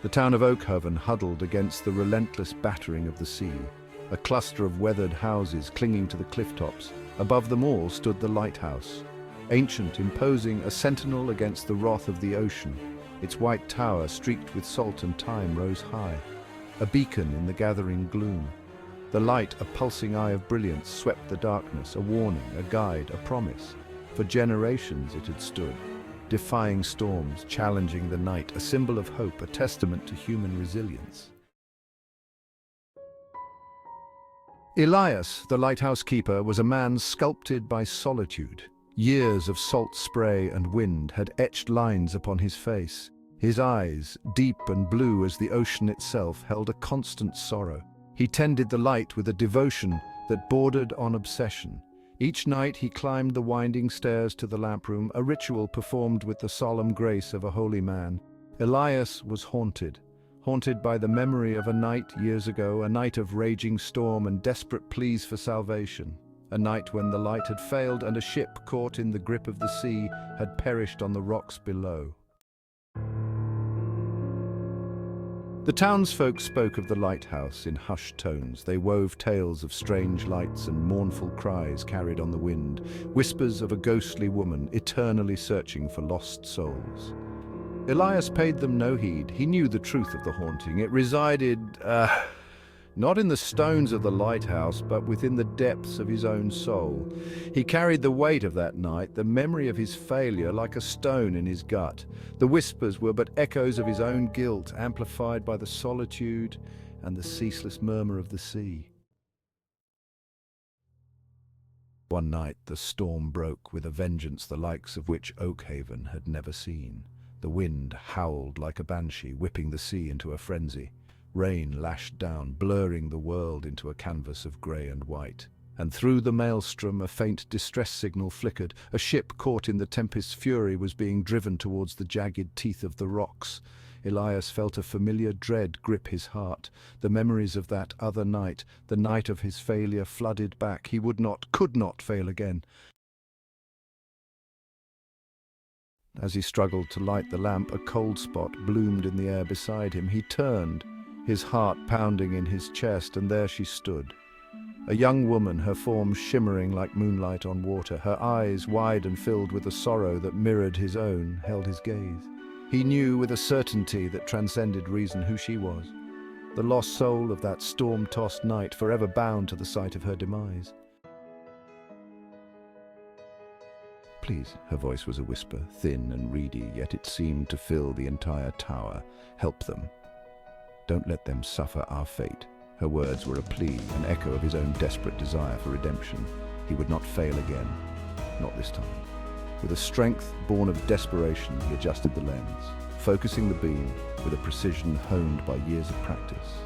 The town of Oakhaven huddled against the relentless battering of the sea, a cluster of weathered houses clinging to the cliff tops. Above them all stood the lighthouse, ancient, imposing, a sentinel against the wrath of the ocean. Its white tower, streaked with salt and time, rose high, a beacon in the gathering gloom. The light, a pulsing eye of brilliance, swept the darkness, a warning, a guide, a promise. For generations it had stood, defying storms, challenging the night, a symbol of hope, a testament to human resilience. Elias, the lighthouse keeper, was a man sculpted by solitude. Years of salt spray and wind had etched lines upon his face. His eyes, deep and blue as the ocean itself, held a constant sorrow. He tended the light with a devotion that bordered on obsession. Each night he climbed the winding stairs to the lamp room, a ritual performed with the solemn grace of a holy man. Elias was haunted by the memory of a night years ago, a night of raging storm and desperate pleas for salvation. A night when the light had failed and a ship caught in the grip of the sea had perished on the rocks below. The townsfolk spoke of the lighthouse in hushed tones. They wove tales of strange lights and mournful cries carried on the wind, whispers of a ghostly woman eternally searching for lost souls. Elias paid them no heed. He knew the truth of the haunting. It resided, not in the stones of the lighthouse, but within the depths of his own soul. He carried the weight of that night, the memory of his failure, like a stone in his gut. The whispers were but echoes of his own guilt, amplified by the solitude and the ceaseless murmur of the sea. One night the storm broke with a vengeance the likes of which Oakhaven had never seen. The wind howled like a banshee, whipping the sea into a frenzy. Rain lashed down, blurring the world into a canvas of grey and white. And through the maelstrom a faint distress signal flickered. A ship caught in the tempest's fury was being driven towards the jagged teeth of the rocks. Elias felt a familiar dread grip his heart. The memories of that other night, the night of his failure, flooded back. He could not fail again. As he struggled to light the lamp, a cold spot bloomed in the air beside him. He turned, his heart pounding in his chest, and there she stood. A young woman, her form shimmering like moonlight on water, her eyes wide and filled with a sorrow that mirrored his own, held his gaze. He knew with a certainty that transcended reason who she was, the lost soul of that storm-tossed night, forever bound to the site of her demise. "Please," her voice was a whisper, thin and reedy, yet it seemed to fill the entire tower. "Help them. Don't let them suffer our fate." Her words were a plea, an echo of his own desperate desire for redemption. He would not fail again, not this time. With a strength born of desperation, he adjusted the lens, focusing the beam with a precision honed by years of practice.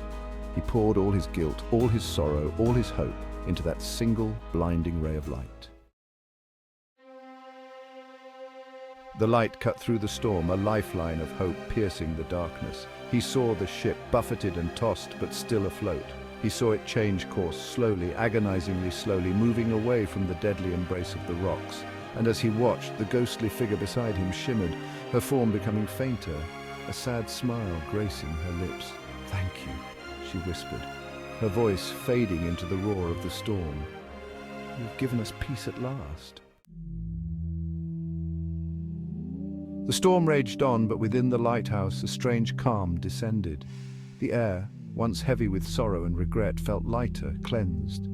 He poured all his guilt, all his sorrow, all his hope into that single blinding ray of light. The light cut through the storm, a lifeline of hope piercing the darkness. He saw the ship, buffeted and tossed, but still afloat. He saw it change course, slowly, agonizingly slowly, moving away from the deadly embrace of the rocks. And as he watched, the ghostly figure beside him shimmered, her form becoming fainter, a sad smile gracing her lips. "Thank you," she whispered, her voice fading into the roar of the storm. "You've given us peace at last." The storm raged on, but within the lighthouse a strange calm descended. The air, once heavy with sorrow and regret, felt lighter, cleansed.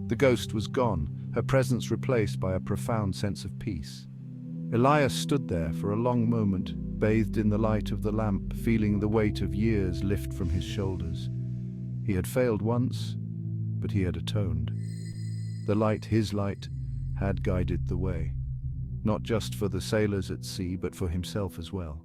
The ghost was gone, her presence replaced by a profound sense of peace. Elias stood there for a long moment, bathed in the light of the lamp, feeling the weight of years lift from his shoulders. He had failed once, but he had atoned. The light, his light, had guided the way. Not just for the sailors at sea, but for himself as well.